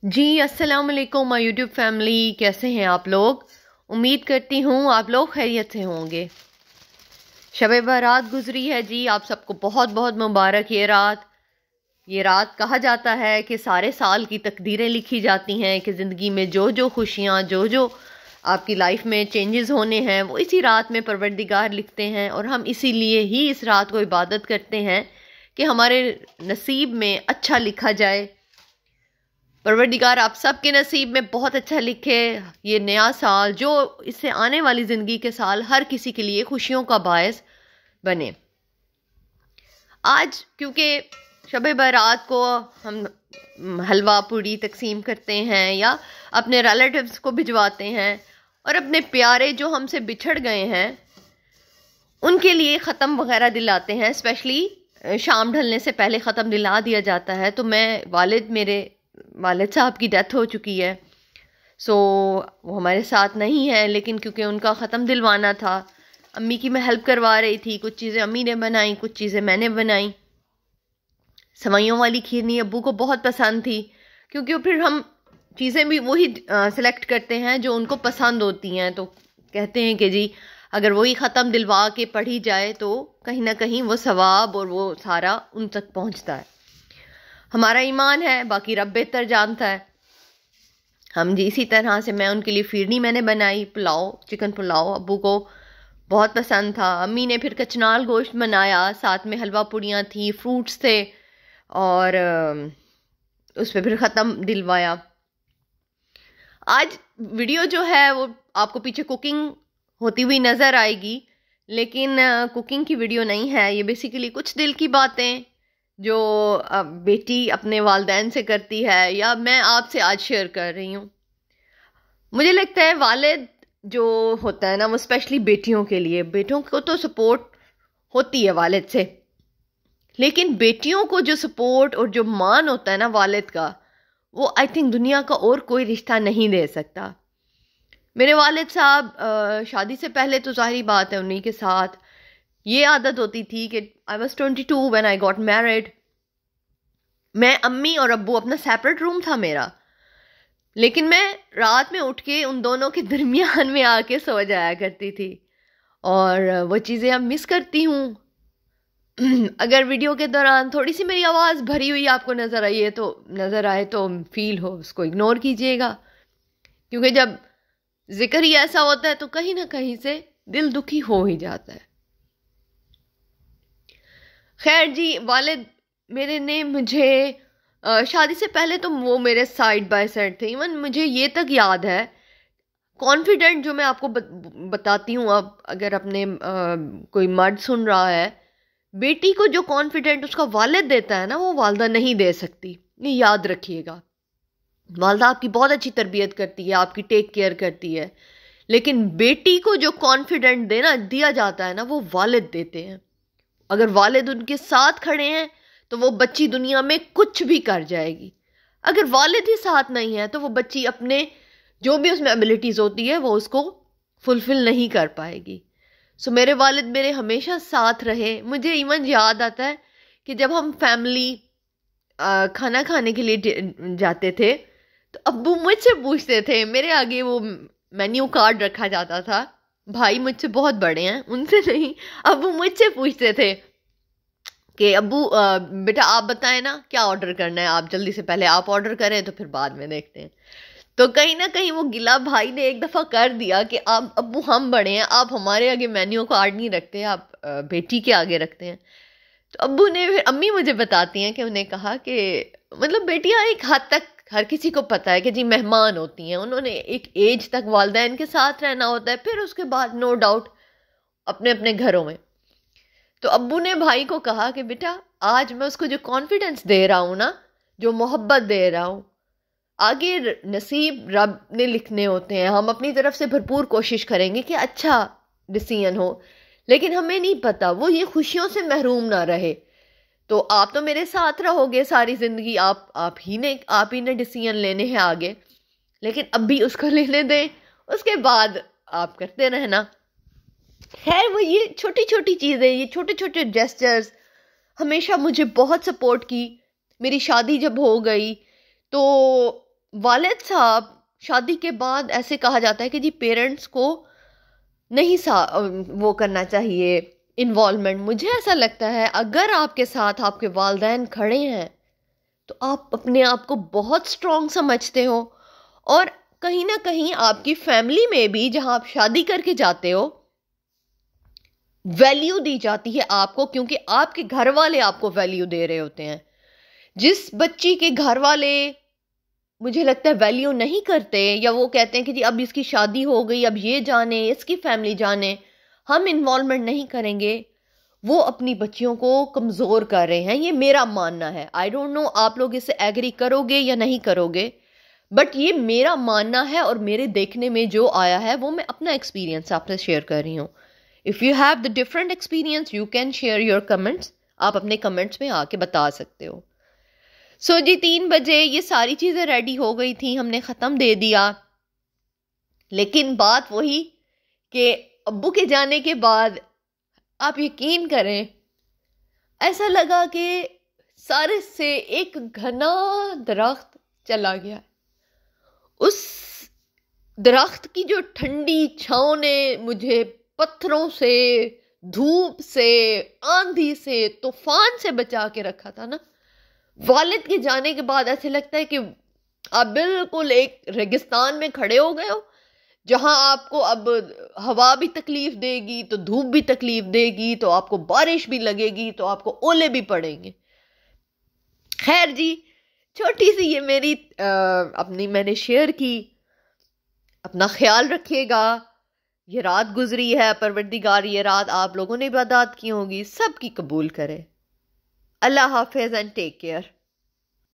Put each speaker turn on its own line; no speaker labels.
जी अस्सलाम वालेकुम my YouTube family, कैसे हैं आप लोग। उम्मीद करती हूँ आप लोग खैरियत से होंगे। शब बारात गुजरी है जी, आप सबको बहुत बहुत मुबारक। ये रात कहा जाता है कि सारे साल की तकदीरें लिखी जाती हैं कि ज़िंदगी में जो जो खुशियाँ जो आपकी लाइफ में चेंजेस होने हैं वो इसी रात में परवरदिगार लिखते हैं, और हम इसीलिए ही इस रात को इबादत करते हैं कि हमारे नसीब में अच्छा लिखा जाए। परवरदिगार आप सबके नसीब में बहुत अच्छा लिखे। ये नया साल जो इससे आने वाली ज़िंदगी के साल हर किसी के लिए खुशियों का बायस बने। आज क्योंकि शब बारात को हम हलवा पूड़ी तकसीम करते हैं या अपने रिलेटिव्स को भिजवाते हैं, और अपने प्यारे जो हमसे बिछड़ गए हैं उनके लिए ख़त्म वगैरह दिलाते हैं। स्पेशली शाम ढलने से पहले ख़त्म दिला दिया जाता है। तो मेरे वालिद साहब की डेथ हो चुकी है, सो वो हमारे साथ नहीं है, लेकिन क्योंकि उनका ख़त्म दिलवाना था, अम्मी की मैं हेल्प करवा रही थी। कुछ चीज़ें अम्मी ने बनाई, कुछ चीज़ें मैंने बनाई। सवैयों वाली खीरनी अब्बू को बहुत पसंद थी, क्योंकि फिर हम चीज़ें भी वही सिलेक्ट करते हैं जो उनको पसंद होती हैं। तो कहते हैं कि जी अगर वही ख़त्म दिलवा के पढ़ी जाए तो कहीं ना कहीं वो सवाब और वो सारा उन तक पहुँचता है। हमारा ईमान है, बाकी रब बेहतर जानता है। हम जी इसी तरह से मैं उनके लिए फिरनी मैंने बनाई, पुलाव, चिकन पुलाव अब्बू को बहुत पसंद था। अम्मी ने फिर कचनाल गोश्त बनाया, साथ में हलवा पूड़ियाँ थी, फ्रूट्स थे, और उस पर फिर ख़त्म दिलवाया। आज वीडियो जो है वो आपको पीछे कुकिंग होती हुई नज़र आएगी, लेकिन कुकिंग की वीडियो नहीं है। ये बेसिकली कुछ दिल की बातें जो बेटी अपने वालिदैन से करती है या मैं आपसे आज शेयर कर रही हूँ। मुझे लगता है वालिद जो होता है ना, वो स्पेशली बेटियों के लिए, बेटों को तो सपोर्ट होती है वालिद से, लेकिन बेटियों को जो सपोर्ट और जो मान होता है ना वालिद का, वो आई थिंक दुनिया का और कोई रिश्ता नहीं दे सकता। मेरे वालिद साहब शादी से पहले तो जाहिर बात है उन्हीं के साथ ये आदत होती थी कि I was 22 when I got married. मैं, अम्मी और अब्बू, अपना सेपरेट रूम था मेरा, लेकिन मैं रात में उठ के उन दोनों के दरमियान में आके सो जाया करती थी, और वो चीज़ें अब मिस करती हूँ। अगर वीडियो के दौरान थोड़ी सी मेरी आवाज़ भरी हुई आपको नज़र आए तो फील हो, उसको इग्नोर कीजिएगा, क्योंकि जब जिक्र ही ऐसा होता है तो कहीं ना कहीं से दिल दुखी हो ही जाता है। खैर जी, वालिद मेरे ने मुझे शादी से पहले तो वो मेरे साइड बाय साइड थे। इवन मुझे ये तक याद है, कॉन्फिडेंट जो मैं आपको बताती हूँ, अब अगर अपने कोई मर्द सुन रहा है, बेटी को जो कॉन्फिडेंट उसका वालिद देता है ना, वो वालदा नहीं दे सकती। ये याद रखिएगा। वालदा आपकी बहुत अच्छी तरबियत करती है, आपकी टेक केयर करती है, लेकिन बेटी को जो कॉन्फिडेंट दिया जाता है ना, वो वालिद देते हैं। अगर वालिद उनके साथ खड़े हैं तो वो बच्ची दुनिया में कुछ भी कर जाएगी। अगर वालिद ही साथ नहीं है तो वो बच्ची अपने जो भी उसमें एबिलिटीज़ होती है वो उसको फुलफिल नहीं कर पाएगी। सो मेरे वालिद मेरे हमेशा साथ रहे। मुझे इवन याद आता है कि जब हम फैमिली खाना खाने के लिए जाते थे तो अब्बू मुझसे पूछते थे, मेरे आगे वो मेन्यू कार्ड रखा जाता था, भाई मुझसे बहुत बड़े हैं उनसे नहीं, अब्बू मुझसे पूछते थे कि अब्बू बेटा आप बताएं ना क्या ऑर्डर करना है, आप जल्दी से पहले आप ऑर्डर करें तो फिर बाद में देखते हैं। तो कहीं ना कहीं वो गिला भाई ने एक दफ़ा कर दिया कि आप अब्बू हम बड़े हैं, आप हमारे आगे मेन्यू कार्ड नहीं रखते, आप बेटी के आगे रखते हैं। तो अब्बू ने, फिर अम्मी मुझे बताती हैं कि उन्हें कहा कि मतलब बेटियां एक हद तक हर किसी को पता है कि जी मेहमान होती हैं, उन्होंने एक एज तक वालिदैन के साथ रहना होता है, फिर उसके बाद नो डाउट अपने अपने घरों में। तो अब्बू ने भाई को कहा कि बेटा आज मैं उसको जो कॉन्फिडेंस दे रहा हूँ ना, जो मोहब्बत दे रहा हूँ, आगे नसीब रब ने लिखने होते हैं। हम अपनी तरफ से भरपूर कोशिश करेंगे कि अच्छा डिसीजन हो, लेकिन हमें नहीं पता वो ये खुशियों से महरूम ना रहे। तो आप तो मेरे साथ रहोगे सारी ज़िंदगी, आप ही ने डिसीजन लेने हैं आगे, लेकिन अब भी उसको लेने दें, उसके बाद आप करते रहना। खैर वो ये छोटी छोटी चीज़ें, ये छोटे छोटे जेस्चर्स हमेशा मुझे बहुत सपोर्ट की। मेरी शादी जब हो गई तो वालिद साहब, शादी के बाद ऐसे कहा जाता है कि जी पेरेंट्स को नहीं वो करना चाहिए इन्वॉल्वमेंट। मुझे ऐसा लगता है अगर आपके साथ आपके वालिदैन खड़े हैं तो आप अपने आप को बहुत स्ट्रॉन्ग समझते हो, और कहीं ना कहीं आपकी फैमिली में भी जहां आप शादी करके जाते हो वैल्यू दी जाती है आपको, क्योंकि आपके घर वाले आपको वैल्यू दे रहे होते हैं। जिस बच्ची के घर वाले मुझे लगता है वैल्यू नहीं करते, या वो कहते हैं कि जी अब इसकी शादी हो गई, अब ये जाने, इसकी फैमिली जाने, हम इन्वॉल्वमेंट नहीं करेंगे, वो अपनी बच्चियों को कमज़ोर कर रहे हैं। ये मेरा मानना है। आई डोंट नो आप लोग इससे एग्री करोगे या नहीं करोगे, बट ये मेरा मानना है और मेरे देखने में जो आया है वो मैं अपना एक्सपीरियंस आपसे शेयर कर रही हूँ। If you have the different experience you can share your comments. आप अपने कमेंट्स में आके बता सकते हो। सो जी 3 बजे ये सारी चीज़ें रेडी हो गई थी, हमने ख़त्म दे दिया। लेकिन बात वही कि अब्बू के जाने के बाद आप यकीन करें ऐसा लगा कि सारे से एक घना दरख्त चला गया। उस दरख्त की जो ठंडी छांव ने मुझे पत्थरों से, धूप से, आंधी से, तूफान से बचा के रखा था ना, वालिद के जाने के बाद ऐसे लगता है कि आप बिल्कुल एक रेगिस्तान में खड़े हो गए हो, जहां आपको अब हवा भी तकलीफ देगी तो धूप भी तकलीफ देगी, तो आपको बारिश भी लगेगी तो आपको ओले भी पड़ेंगे। खैर जी, छोटी सी ये मेरी अपनी मैंने शेयर की। अपना ख्याल रखिएगा। ये रात गुजरी है, परवरदिगार ये रात आप लोगों ने इबादत की होगी, सबकी कबूल करे। अल्लाह हाफिज एंड टेक केयर।